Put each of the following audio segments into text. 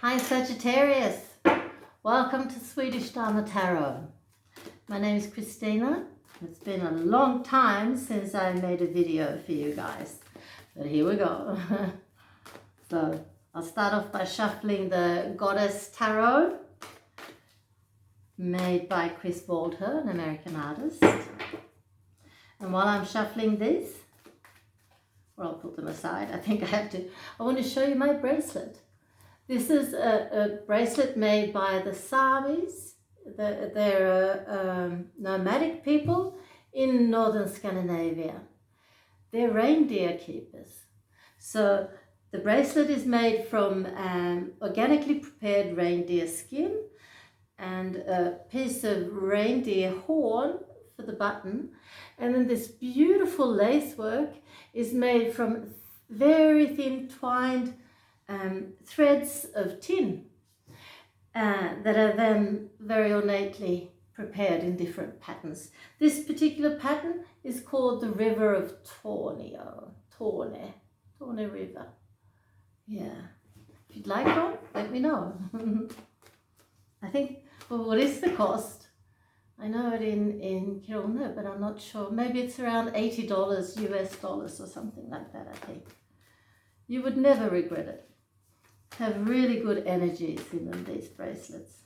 Hi Sagittarius, welcome to Swedish Dharma Tarot. My name is Christina. It's been a long time since I made a video for you guys, but here we go. So I'll start off by shuffling the Goddess Tarot made by Chris Walter, an American artist. And while I'm shuffling these, or I'll put them aside, I want to show you my bracelet. This is a bracelet made by the Samis. They're nomadic people in northern Scandinavia. They're reindeer keepers. So the bracelet is made from organically prepared reindeer skin and a piece of reindeer horn for the button. And then this beautiful lace work is made from very thin twined threads of tin that are then very ornately prepared in different patterns. This particular pattern is called the River of Tornio. Torne River. Yeah. If you'd like one, let me know. I think, well, what is the cost? I know it in kronor, but I'm not sure. Maybe it's around $80 US dollars or something like that, I think. You would never regret it. Have really good energies in them, these bracelets.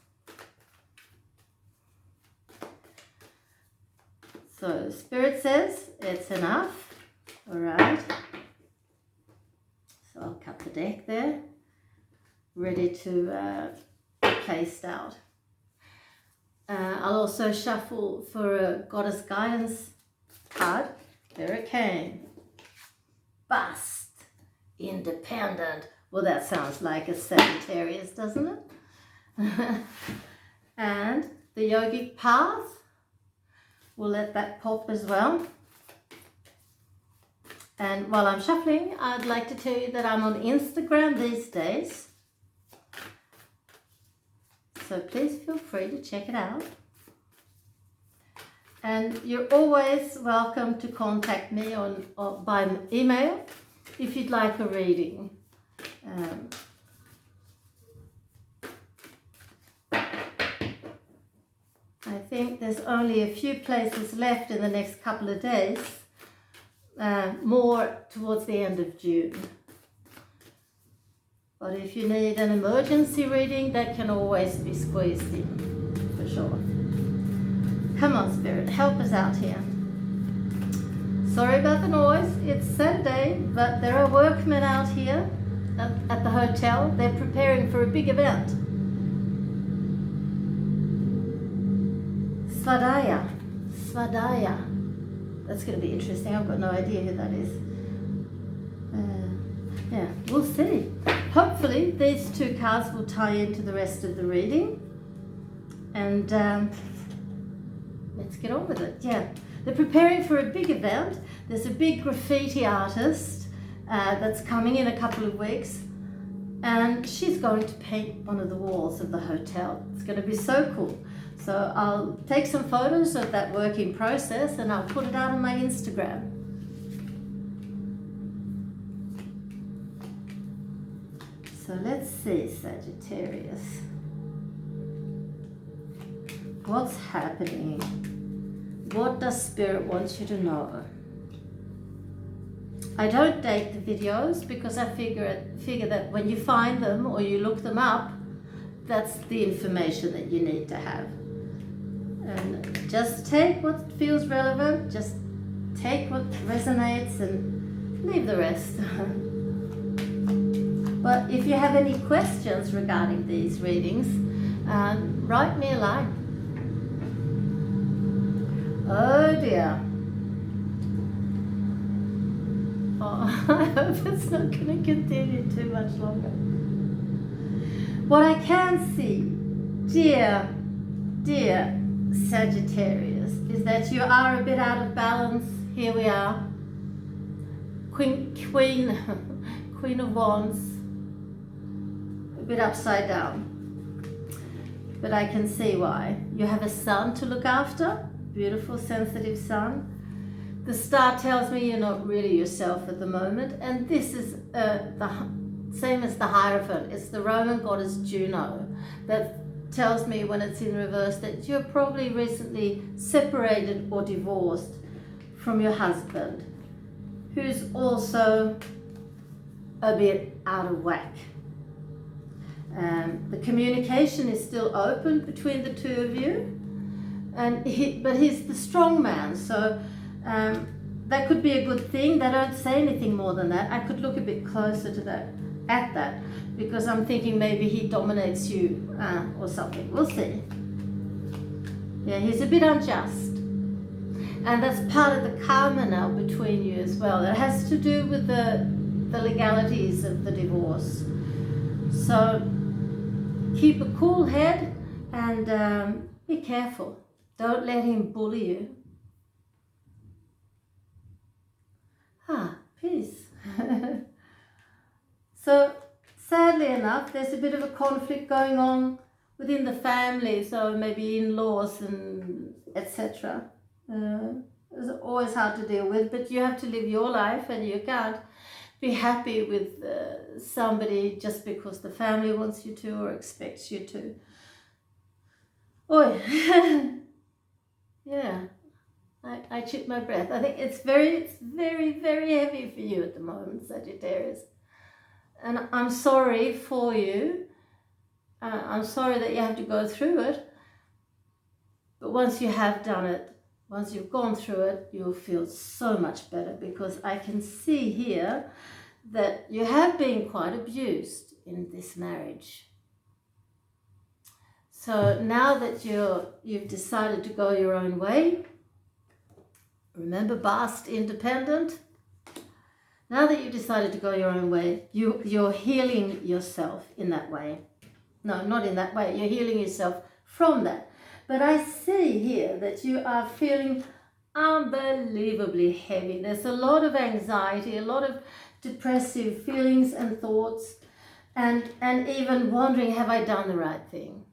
So Spirit says it's enough. All right. So I'll cut the deck there, ready to be placed out. I'll also shuffle for a Goddess Guidance card. There it came. Bust. Independent. Well, that sounds like a Sagittarius, doesn't it? And the Yogic Path. We'll let that pop as well. And while I'm shuffling, I'd like to tell you that I'm on Instagram these days. So please feel free to check it out. And you're always welcome to contact me by email if you'd like a reading. I think there's only a few places left in the next couple of days, more towards the end of June. But if you need an emergency reading, that can always be squeezed in, for sure. Come on, Spirit, help us out here. Sorry about the noise, it's Saturday, but there are workmen out here at the hotel. They're preparing for a big event. Svadaya. That's going to be interesting. I've got no idea who that is. Yeah, we'll see. Hopefully these two cards will tie into the rest of the reading. And let's get on with it. Yeah, they're preparing for a big event. There's a big graffiti artist that's coming in a couple of weeks, and she's going to paint one of the walls of the hotel. It's going to be so cool. So I'll take some photos of that working process and I'll put it out on my Instagram. So let's see, Sagittarius. What's happening? What does Spirit want you to know? I don't date the videos because I figure that when you find them or you look them up, that's the information that you need to have. And just take what feels relevant, just take what resonates and leave the rest. But if you have any questions regarding these readings, write me a line. Oh dear. Oh, I hope it's not going to continue too much longer. What I can see, dear Sagittarius, is that you are a bit out of balance. Here we are. Queen of Wands. A bit upside down. But I can see why. You have a son to look after. Beautiful, sensitive son. The star tells me you're not really yourself at the moment, and this is the same as the Hierophant. It's the Roman goddess Juno that tells me when it's in reverse that you're probably recently separated or divorced from your husband, who's also a bit out of whack. The communication is still open between the two of you, but he's the strong man, so that could be a good thing. They don't say anything more than that. I could look a bit closer to that, because I'm thinking maybe he dominates you or something. We'll see. Yeah, he's a bit unjust. And that's part of the karma now between you as well. It has to do with the legalities of the divorce. So keep a cool head and be careful. Don't let him bully you. Peace. So sadly enough, there's a bit of a conflict going on within the family, so maybe in-laws and etc. It's always hard to deal with, but you have to live your life and you can't be happy with somebody just because the family wants you to or expects you to. Oi. Yeah, I took my breath. I think it's very, very heavy for you at the moment, Sagittarius. And I'm sorry for you. I'm sorry that you have to go through it. But once you have done it, once you've gone through it, you'll feel so much better, because I can see here that you have been quite abused in this marriage. So now that you've decided to go your own way, remember Bast, independent. Now that you've decided to go your own way, you're healing yourself in that way. No, not in that way. You're healing yourself from that. But I see here that you are feeling unbelievably heavy. There's a lot of anxiety, a lot of depressive feelings and thoughts, and even wondering, have I done the right thing?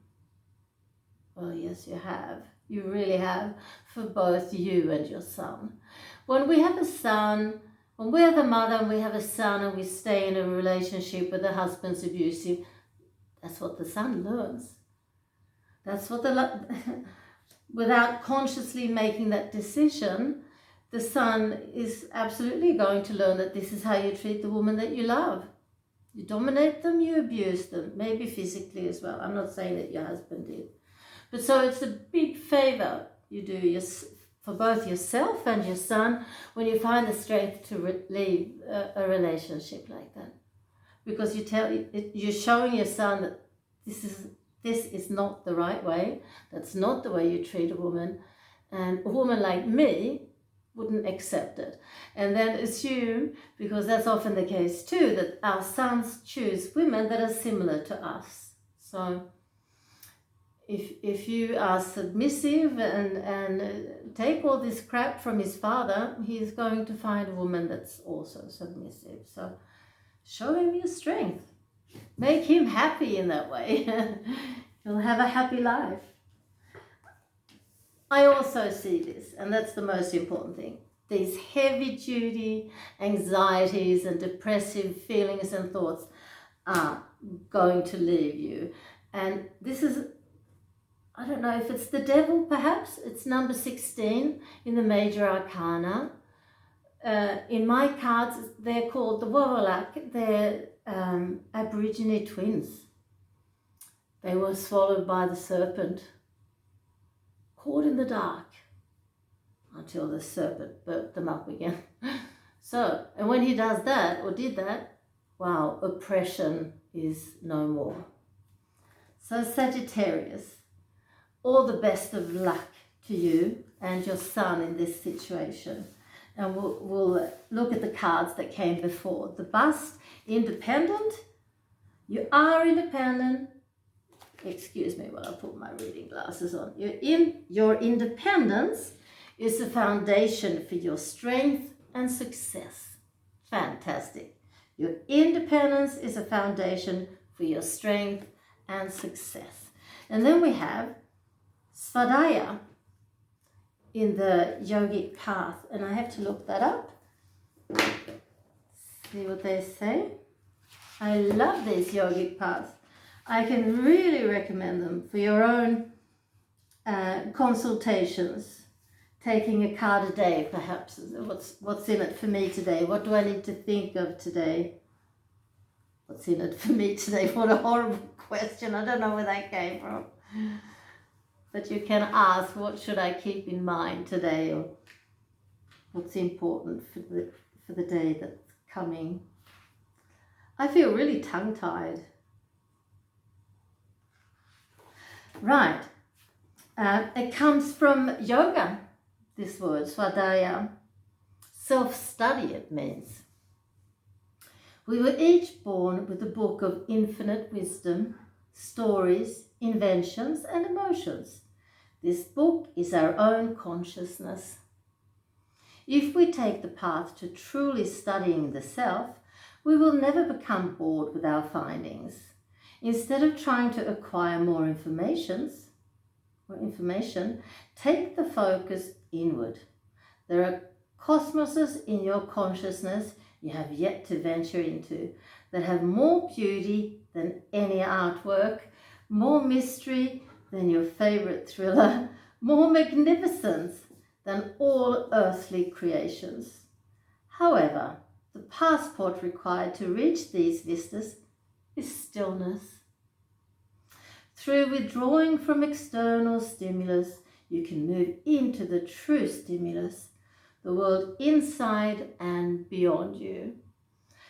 Well, yes, you have. You really have, for both you and your son. When we have a son, when we're the mother and we have a son and we stay in a relationship where the husband's abusive, that's what the son learns. That's what without consciously making that decision, the son is absolutely going to learn that this is how you treat the woman that you love. You dominate them, you abuse them, maybe physically as well. I'm not saying that your husband did. But so it's a big favor you do for both yourself and your son when you find the strength to leave a relationship like that. Because you're showing your son that this is not the right way. That's not the way you treat a woman. And a woman like me wouldn't accept it. And then assume, because that's often the case too, that our sons choose women that are similar to us. So if you are submissive and take all this crap from his father, he's going to find a woman that's also submissive. So show him your strength. Make him happy in that way. He'll have a happy life. I also see this, and that's the most important thing. These heavy-duty anxieties and depressive feelings and thoughts are going to leave you. And this is, I don't know if it's the devil, perhaps. It's number 16 in the major arcana. In my cards, they're called the Warlock. They're Aborigine twins. They were swallowed by the serpent, caught in the dark, until the serpent burnt them up again. So, and when he does that, or did that, wow, oppression is no more. So Sagittarius, all the best of luck to you and your son in this situation. And we'll look at the cards that came before. The Bust, independent. You are independent. Excuse me while I put my reading glasses on. Your independence is the foundation for your strength and success. Fantastic. Your independence is a foundation for your strength and success. And then we have Svadhyaya in the yogic path, and I have to look that up, see what they say. I love these yogic paths. I can really recommend them for your own consultations. Taking a card a day, perhaps. What's in it for me today? What do I need to think of today? What's in it for me today? What a horrible question. I don't know where that came from. But you can ask, what should I keep in mind today? Or what's important for the day that's coming? I feel really tongue-tied. Right. It comes from yoga, this word, swadhyaya. Self-study, it means. We were each born with a book of infinite wisdom, stories, inventions, and emotions. This book is our own consciousness. If we take the path to truly studying the self, we will never become bored with our findings. Instead of trying to acquire more information, take the focus inward. There are cosmoses in your consciousness you have yet to venture into that have more beauty than any artwork, more mystery than your favorite thriller, more magnificence than all earthly creations. However, the passport required to reach these vistas is stillness. Through withdrawing from external stimulus, you can move into the true stimulus, the world inside and beyond you.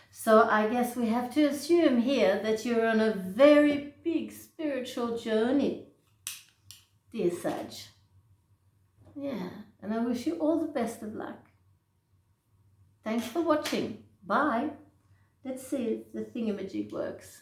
So I guess we have to assume here that you're on a very big spiritual journey, dear Sag. Yeah, and I wish you all the best of luck. Thanks for watching. Bye. Let's see if the thingamajig works.